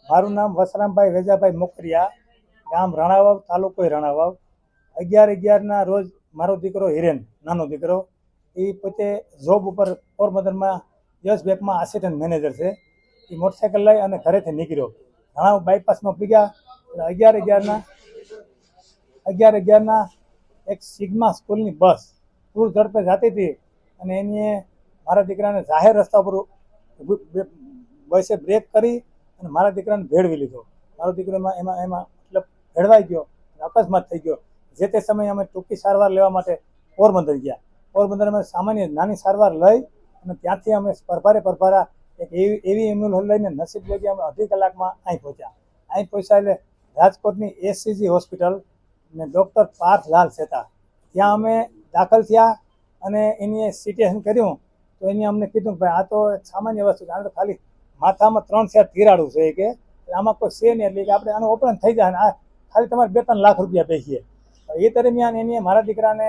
મારું નામ વસરામભાઈ વેજાભાઈ મોકરિયા, ગામ રાણાવાવ, તાલુકો રાણાવાવ. 11/11 રોજ મારો દીકરો હિરેન, નાનો દીકરો, એ પોતે જોબ ઉપર પોરબંદરમાં યસ બેંકમાં આસિસ્ટન્ટ મેનેજર છે. એ મોટરસાઇકલ લઈ અને ઘરેથી નીકળ્યો. રાણાવાવ બાયપાસમાં પૂગ્યા. 11/11 એક સિગ્મા સ્કૂલની બસ પૂર ઝડપે જતી હતી અને એને મારા દીકરાને જાહેર રસ્તા પર બસે બ્રેક કરી અને મારા દીકરાને ભેળવી લીધો. મારો દીકરો એમાં મતલબ ભેળવાઈ ગયો, અકસ્માત થઈ ગયો. જે તે સમયે અમે ટૂંકી સારવાર લેવા માટે પોરબંદર ગયા. પોરબંદરમાં સામાન્ય નાની સારવાર લઈ અને ત્યાંથી અમે પરભારા એક એવી એમ્બ્યુલન્સ લઈને નસીબ લઈ અમે અડધી કલાકમાં અહીં પહોંચ્યા. અહીં પહોંચ્યા એટલે રાજકોટની એસસીજી હોસ્પિટલ ને ડૉક્ટર પાર્થલાલ સેતા, ત્યાં અમે દાખલ થયા અને એની સિટેશન કર્યું. તો એને અમને કીધું કે ભાઈ આ તો સામાન્ય વસ્તુ છે, આ તો ખાલી માથામાં 3 તિરાડું છે કે આમાં કોઈ છે નહીં, એટલે કે આપણે આનું ઓપરેશન થઈ જાય. આ ખાલી તમારે 2-3 લાખ રૂપિયા બેસીએ. એ દરમિયાન એને મારા દીકરાને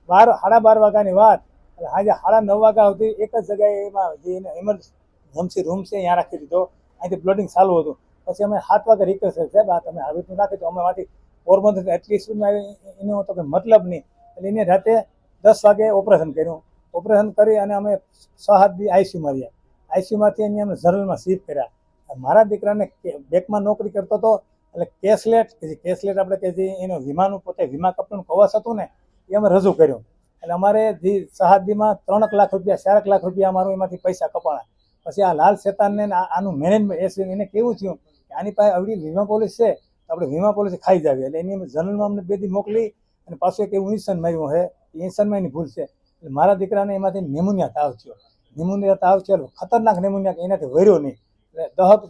12:30 વાગ્યાની વાત, સાંજે 9:30 વાગ્યા સુધી એક જ જગ્યાએ એમાં જે એને ઇમરજન્સી રૂમ છે ત્યાં રાખી દીધો. અહીંથી બ્લડિંગ ચાલુ હતું. પછી અમે 7 વાગે રિક્વેસ્ટ કરી, સાહેબ આ તમે આવી રીતનું રાખી તો અમે માંથી પોરબંદર એટલી સ્પીડમાં આવી એનો તો કંઈ મતલબ નહીં. એટલે એને રાતે 10 વાગે ઓપરેશન કર્યું. ઓપરેશન કરી અને અમે 6-7 દી આઈસીયુમાં રહ્યા. આઈસીયુમાંથી એને અમે જનરલમાં શિફ્ટ કર્યા. મારા દીકરાને બેંકમાં નોકરી કરતો હતો એટલે કેશલેટ આપણે કે જે એનો વીમાનું પોતે વીમા કંપનીનું કવચ હતું ને એ અમે રજૂ કર્યું. એટલે અમારે જે 7 દીમાં 3 લાખ રૂપિયા 4 લાખ રૂપિયા અમારું એમાંથી પૈસા કપાણા. પછી આ લાલ શેતાનને આનું મેનેજમેન્ટ એને કેવું થયું કે આની પાસે આવડી વીમા પોલિસી છે તો આપણે વીમા પોલિસી ખાઈ જાવી. એટલે એની જનરલમાં અમને 2 દી મોકલી અને પાછું એક એવું ઇન્જેક્શન માર્યું છે, એ ઇન્જેક્શનમાં એની ભૂલ છે. એટલે મારા દીકરાને એમાંથી નેમોનિયા તાવ થયો. ખતરનાક નેમોનિયા, એનાથી વર્યો નહીં. એટલે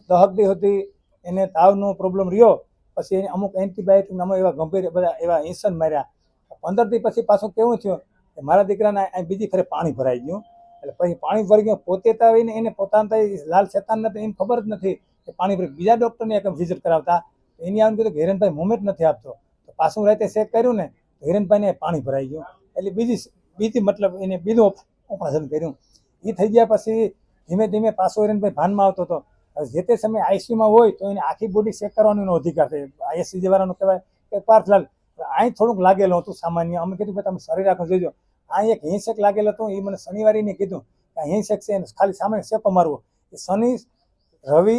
દહક દી સુધી એને તાવનો પ્રોબ્લેમ રહ્યો. પછી એને અમુક એન્ટીબાયોટિક અમે એવા ગંભીર બધા એવા ઇન્જેક્શન માર્યા. 15 દી પછી પાછું કેવું થયું કે મારા દીકરાને બીજી ફરે પાણી ભરાઈ ગયું. એટલે પછી પાણી ભરી ગયું. પોતે તો આવીને એને પોતાના લાલ શેતાનને તો એમ ખબર જ નથી કે પાણી ભરી. બીજા ડૉક્ટરને એક વિઝિટ કરાવતા એની આવીને કીધું કે હિરેનભાઈ મુવમેન્ટ નથી આપતો. તો પાછું રાતે ચેક કર્યું ને તો હિરેનભાઈને પાણી ભરાઈ ગયું. એટલે બીજી મતલબ એને બીજું ઓપરેશન કર્યું. એ થઈ ગયા પછી ધીમે ધીમે પાછો હિરેનભાઈ ભાનમાં આવતો હતો. જે તે સમયે આઈસીયુમાં હોય તો એને આખી બોડી ચેક કરવાનો એનો અધિકાર છે. આઈએસસીજી વાળાનો કહેવાય કે પાર્થલાલ અહીં થોડુંક લાગેલું હતું સામાન્ય. અમે કીધું કે તમે શરીર આખું જોઈજો. અહીં એક હિંસક લાગેલું હતું. એ મને શનિવારે એને કીધું કે હિંસક છે, ખાલી સામાન્ય શેકો મારવો. એ શનિ, રવિ,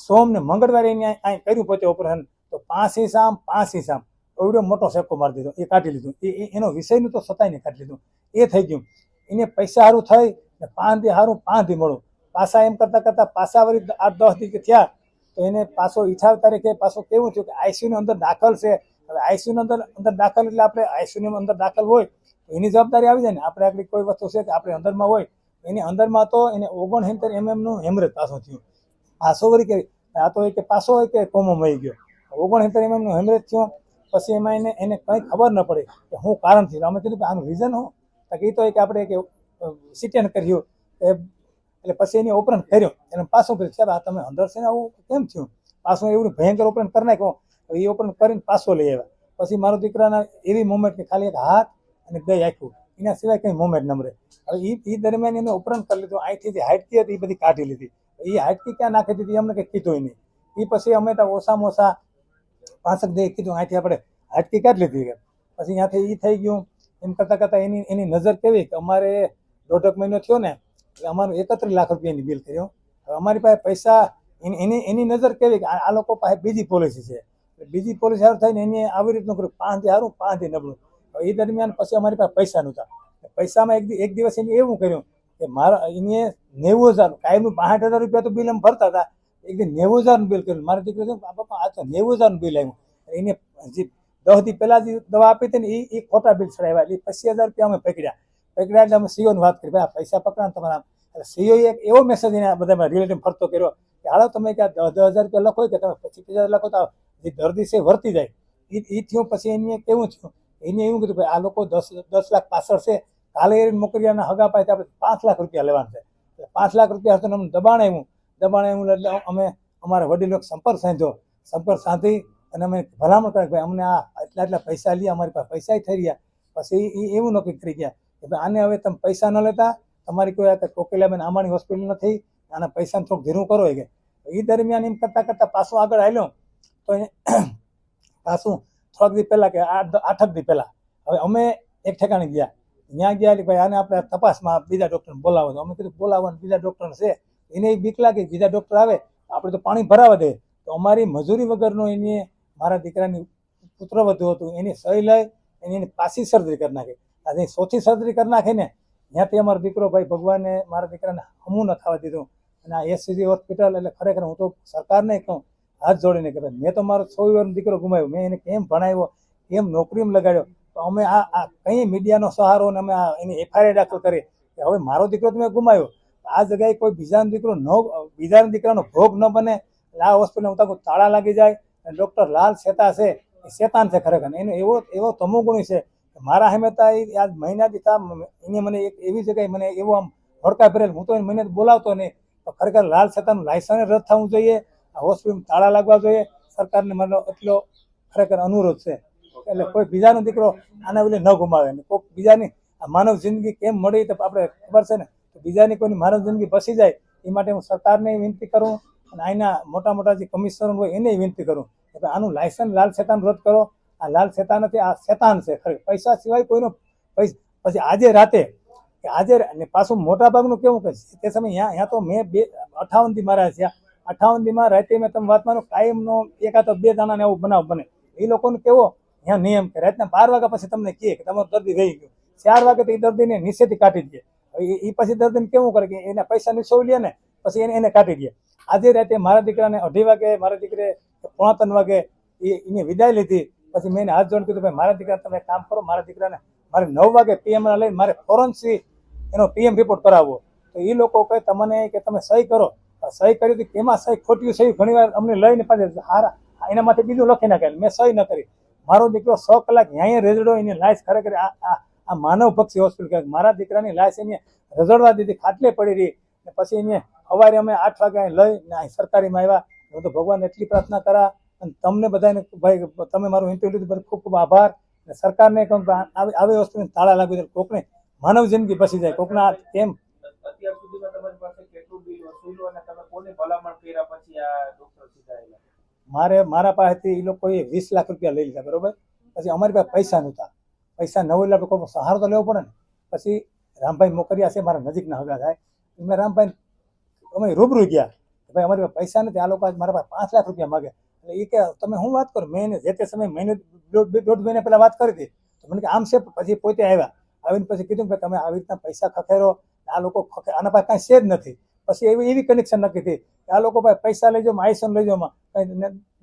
સોમ ને મંગળવારે એને અહીં કર્યું પોતે ઓપરેશન. તો 5 ઇંચ આમ 5 ઇંચ આમ એવડો મોટો શેકો મારી દીધો. એ કાઢી લીધું. એનો વિષયનું તો સતાઈને કાઢી લીધું. એ થઈ ગયું. એને પૈસા સારું થઈ ને 5 દી સારું 5 દી મળું. પાછા એમ કરતાં પાછા વળી 8-10 દી થયા તો એને પાછો 28 તારીખે પાછો કેવું થયું કે આઈસીયુની અંદર દાખલ છે. હવે આઈસીયુની અંદર દાખલ એટલે આપણે આઈસીયુની અંદર દાખલ હોય તો એની જવાબદારી આવી જાય ને. આપણે આટલી કોઈ વસ્તુ છે કે આપણે અંદરમાં હોય, એની અંદરમાં તો એને 69 mm હેમરેજ પાછો થયું. પાછો વળી કે આ તો કે પાછો હોય કે કોમો મળી ગયો. 69 mm હેમરેજ થયો. પછી એમાં એને કંઈ ખબર ન પડી કે શું કારણ થયું. અમે કીધું કે આનું રીઝન શું? કે એ તો કે આપણે કે સિટેન કર્યું એટલે પછી એની ઓપરેશન કર્યું. એને પાછું કર્યું, સાહેબ આ તમે અંદર છે ને આવું કેમ થયું? પાછું એવું ભયંકર ઓપરેશન કરી નાખ્યું. એ ઓપરેશન કરીને પાછો લઈ આવ્યા. પછી મારો દીકરાના એવી મુવમેન્ટ કે ખાલી એક હાથ અને ગઈ આખું, એના સિવાય કંઈ મુવમેન્ટ ન મળે. હવે એ દરમિયાન એને ઓપરેશન કરી લીધું. અહીંથી જે હાઇટકી હતી એ બધી કાઢી લીધી. એ હાઇટકી ક્યાં નાખી દીધી અમને કંઈ કીધું નહીં. એ પછી અમે તો ઓછામાં ઓછા 5 દી કીધું અહીંથી આપણે હાઇટકી કાઢી લીધી. પછી ત્યાંથી એ થઈ ગયું. એમ કરતાં એની નજર કેવી કે અમારે 1.5 મહિનો થયો ને એટલે અમારું 31 લાખ રૂપિયાની બિલ કર્યો. હવે અમારી પાસે પૈસા એની નજર કેવી કે આ લોકો પાસે બીજી પોલિસી છે. બીજી પોલિસી સારું થઈને એને આવી રીતનું કર્યું, 5 દી સારું 5 દી નબળું. એ દરમિયાન પછી અમારી પાસે પૈસા નહોતા. પૈસામાં એક દિવસ એને એવું કર્યું કે મારા એને 90,000 કાયમનું 65,000 રૂપિયા તો બિલ એમ ભરતા હતા. એક દી 90,000નું બિલ કર્યું. મારા દીકરો બાપા આ તો 90,000નું બિલ આવ્યું. એને જે 10 દી પહેલાં જે દવા આપી હતી ને એ ખોટા બિલ ચડાવ્યા. એટલે 25,000 રૂપિયા અમે પકડ્યા. એટલે અમે સીઓની વાત કરી, ભાઈ આ પૈસા પકડા તમારા. એટલે સીઓ એક એવો મેસેજ એને બધા રિલેટિવ ફરતો કર્યો કે હાલો તમે કે 10,000 રૂપિયા લખો કે તમે 25,000 લખો તો જે દર્દી છે વર્તી જાય. એ થયું. પછી એને કેવું થયું, એને એવું કીધું ભાઈ આ લોકો 10 લાખ પાછળ છે. કાલે મોકરિયાના હગા પાસે આપણે 5 લાખ રૂપિયા લેવાના છે. એટલે 5 લાખ રૂપિયા હતું અમને દબાણ આવ્યું. એટલે અમે અમારા વડીલો સંપર્ક સાધી અને અમે ભલામણ કરી ભાઈ અમને આ એટલા પૈસા લઈએ, અમારી પાસે પૈસા થઈ રહ્યા. પછી એ એવું નક્કી કરી ગયા કે ભાઈ આને હવે તમે પૈસા ન લેતા, તમારી કોઈ કોકિલાબેન આંબાણી હોસ્પિટલ નથી, આના પૈસાને થોડુંક ધીરું કરો કે એ દરમિયાન એમ કરતાં કરતાં પાછું આગળ હાલ્યો તો પાછું થોડાક દી પહેલાં કે 8 દી પહેલાં હવે અમે એક ઠેકાણે ગયા, ત્યાં ગયા એટલે ભાઈ આને આપણે તપાસમાં બીજા ડૉક્ટરને બોલાવો. તો અમે કીધું બોલાવવાનું બીજા ડૉક્ટર છે, એને બીક લાગે બીજા ડૉક્ટર આવે આપણે તો પાણી ભરાવા દે. તો અમારી મજૂરી વગરનો એને મારા દીકરાની પુત્રવધુ હતું એની સહી લઈ એની પાછી સર્જરી કરી નાખી. આજે ચોથી સર્જરી કરી નાખી ને ત્યાંથી અમારો દીકરો ભાઈ ભગવાને મારા દીકરાને હમું ન થવા દીધું. અને આ એસસીજી હોસ્પિટલ એટલે ખરેખર હું તો સરકારને કહું હાથ જોડીને કે ભાઈ મેં તો મારો 6 વર્ષનો દીકરો ગુમાવ્યો, મેં એને કેમ ભણાવ્યો, કેમ નોકરીમાં લગાડ્યો. તો અમે આ કંઈ મીડિયાનો સહારો અને અમે એની એફઆઈઆર દાખલ કરી કે હવે મારો દીકરો તમે ગુમાવ્યો, આ જગ્યાએ કોઈ બીજાનો દીકરો બીજાના દીકરાનો ભોગ ન બને. એટલે આ હોસ્પિટલ હું તાળા લાગી જાય. ડૉક્ટર લાલ શેતા છે એ શેતાન છે ખરેખર, એનો એવો તમોગુણી છે. મારા હેમેતા આજ મહિનાથી એને મને એક એવી જગ્યાએ મને એવો આમ ભડકા ભરેલ, હું તો એને મહિને બોલાવતો નહીં. તો ખરેખર લાલ શેતાનું લાયસન્સ રદ થવું જોઈએ, આ હોસ્પિટલમાં તાળા લાગવા જોઈએ. સરકારને મારો એટલો ખરેખર અનુરોધ છે એટલે કોઈ બીજાનો દીકરો આના બદલે ન ગુમાવે. કોઈ બીજાની માનવ જિંદગી કેમ મળી તો આપણે ખબર છે ને, તો બીજાની કોઈની માનવ જિંદગી બસી જાય એ માટે હું સરકારને વિનંતી કરું અને અહીંના મોટા મોટા જે કમિશનર હોય એને વિનંતી કરું કે આનું લાયસન્સ લાલ શેતાન રદ કરો. આ લાલ શેતાન નથી, આ શેતાન છે ખરેખર. પૈસા સિવાય કોઈનો પછી આજે રાતે કે આજે ને પાછું મોટા ભાગનું કેવું કે તે સમય અહીંયા તો મેં 58 દી મારા છે. 58 દીમાં રાતે મેં તમે વાત માનો કાયમનો એકાદ 2 દાણાને એવો બનાવ બને. એ લોકોને કેવો અહીંયા નિયમ કે રાતના 12 વાગ્યા પછી તમને કહે કે તમારો દર્દી રહી ગયો, 4 વાગે તો એ દર્દીને નીચેથી કાઢી દે. એ પછી દર્દીને કેવું કરે કે એના પૈસા નીચોવી લે ને પછી એને કાઢી દે. આજે રાતે મારા દીકરાને 2:30 વાગે, મારા દીકરે 3:45 વાગે એને વિદાય લીધી. પછી મેં એને હાથ જોઈને કીધું ભાઈ મારા દીકરા તમે કામ કરો, મારા દીકરાને મારે 9 વાગે પીએમના લઈને મારે ફોરેન્સિક એનો પીએમ રિપોર્ટ કરાવવો. તો એ લોકો કહે તમને કે તમે સહી કરો, સહી કરી હતી કેમાં સહી ખોટી સહી ઘણી વાર અમને લઈને પાછી હારા એના માટે બીજું લખી નાખે. મેં સહી ન કરી. મારો દીકરો 100 કલાક અહીંયા રેજડો, એની લાશ ખરેખર આ માનવ પક્ષી હોસ્પિટલ કહે મારા દીકરાની લાશ એને રજડવા દીધી, ખાટલે પડી રહી. પછી એને સવારે અમે 8 વાગે લઈને અહીં સરકારીમાં આવ્યા. હું તો ભગવાન એટલી પ્રાર્થના કરા અને તમને બધાને ભાઈ તમે મારું ઇન્ટરવ્યુ લીધું ખૂબ ખૂબ આભાર. અને સરકારને કહું આવી વસ્તુને તાળા લાગવી દે, કોકને માનવ જિંદગી બસી જાય. કોકના કેમ અત્યાર સુધીમાં તમારી પાસે કેટલું બિલ વસૂલ્યું અને તમે કોને ભલામણ કર્યા પછી આ ડોક્ટર સીધા આવ્યા? મારા પાસેથી એ લોકોએ 20 લાખ રૂપિયા લઈ લીધા, બરોબર. પછી અમારી પાસે પૈસા નહોતા, પૈસા ન હોય એટલે કોઈ સહારો તો લેવો પડે ને. પછી રામભાઈ મોકરિયા છે મારા નજીકના હગા થાય, મેં રામભાઈ અમે રૂબરૂ ગયા ભાઈ અમારી પાસે પૈસા નથી, આ લોકો મારા પાસે 5 લાખ રૂપિયા માગે. એટલે એ કે તમે શું વાત કરો, મેં જે તે સમય દોઢ મહિના પહેલા વાત કરી હતી. તો મને કે આમ છે. પછી પોતે આવ્યા, આવીને પછી કીધું કે તમે આવી રીતના પૈસા ખખેરો, આ લોકો આના પાસે કાંઈ છે જ નથી. પછી એવી કનેક્શન નક્કી થઈ કે આ લોકો પાસે પૈસા લઈ જાઓ, આઈસન લઈ જાઓ,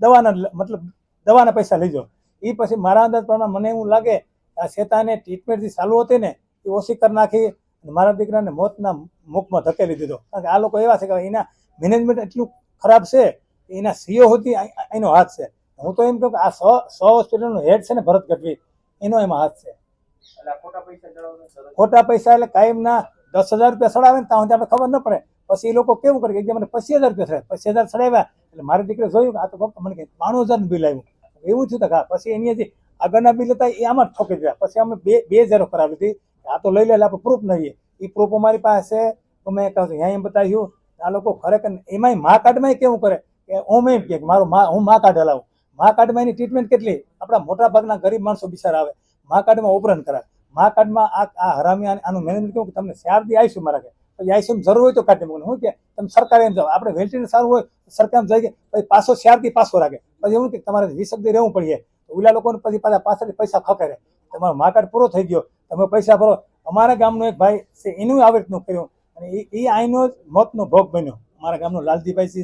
દવાના મતલબ દવાના પૈસા લઈ જાઓ. એ પછી મારા અંદાજ પ્રમાણે મને એવું લાગે આ શેતાને ટ્રીટમેન્ટ જે ચાલુ હતી ને એ ઓછી કરી નાખી અને મારા દીકરાને મોતના મુખમાં ધકેલી દીધો. કારણ કે આ લોકો એવા છે કે એના મેનેજમેન્ટ એટલું ખરાબ છે કે એના સીઓ સુધી એનો હાથ છે. હું તો એમ કહું કે આ 100 હોસ્પિટલનો હેડ છે ને ભરત ગઢવી, એનો એમાં હાથ છે. ખોટા પૈસા એટલે કાયમના 10,000 રૂપિયા ચડાવે ને ત્યાં આપણે ખબર ન પડે. પછી એ લોકો કેવું કરે કે મને 25,000 રૂપિયા ચડાવે, 25,000 ચડાવ્યા એટલે મારી દીકરી જોયું કે આ તો મને કે 92,000 બિલ આવ્યું. એવું થયું કે હા. પછી એની જે આગળના બિલ હતા એ આમાં જ ઠોકી દીધા. પછી અમે 2,000 કરાવી હતી. આ તો લઈ લે આપણે પ્રૂફ નહીં. એ પ્રૂફ અમારી પાસે તો મેં કહ્યું અહીંયા એમ બતાવ્યું. આ લોકો ખરેખર એમાંય મા કાર્ડમાં કેવું કરે કે ઓમ એમ કે હું મા કાર્ડ હલાવું. મા કાર્ડમાં એની ટ્રીટમેન્ટ કેટલી, આપણા મોટા ભાગના ગરીબ માણસો બિચારા આવે મા કાર્ડમાં ઓપરેશન કરાવે. મા કાર્ડમાં આ હરામી આનું મેનેજમેન્ટ કેવું કે તમને 4 દી આવીશું મારા કે પછી આવીશું જરૂર હોય તો કાઢી મૂકવાનું. શું કે તમે સરકારે એમ જાઓ, આપણે વેલ્ટીને સારું હોય સરકારમાં જઈ પછી પાછો 4 દી પાછો રાખે. પછી એવું કે તમારે 20 દી રહેવું પડીએ. ઓલા લોકોને પછી પાછળ પૈસા ખખેરે. તમારો મા કાર્ડ પૂરો થઈ ગયો, તમે પૈસા ભરો. અમારા ગામનો એક ભાઈ છે એનું આવી રીતનું કર્યું અને એ આઈનો જ મોતનો ભોગ બન્યો. મારા ગામનો લાલજીભાઈ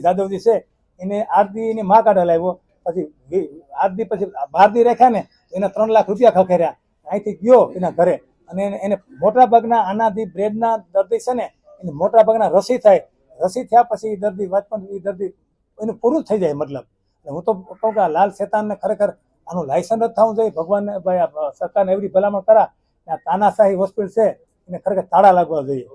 જાદવજી છે, એને 8 દી એને મા કાર્ડ હલાવ્યો. પછી 8 દી પછી 12 દી રાખ્યા ને એને 3 લાખ રૂપિયા ખખેર્યા. અહીંથી ગયો એના ઘરે અને એને મોટા ભાગના આના જે બ્રેડના દર્દી છે ને એને મોટા ભાગના રસી થાય. રસી થયા પછી એ દર્દી વાંચપણ એ દર્દી એનું પૂરું થઈ જાય. મતલબ હું તો કહું કે આ લાલ શેતાનને ખરેખર આનું લાયસન્સ જ થવું જોઈએ. ભગવાનને ભાઈ સરકારને એવી ભલામણ કરા. આ તાનાશાહી હોસ્પિટલ છે એને ખરેખર તાળા લાગવા જોઈએ.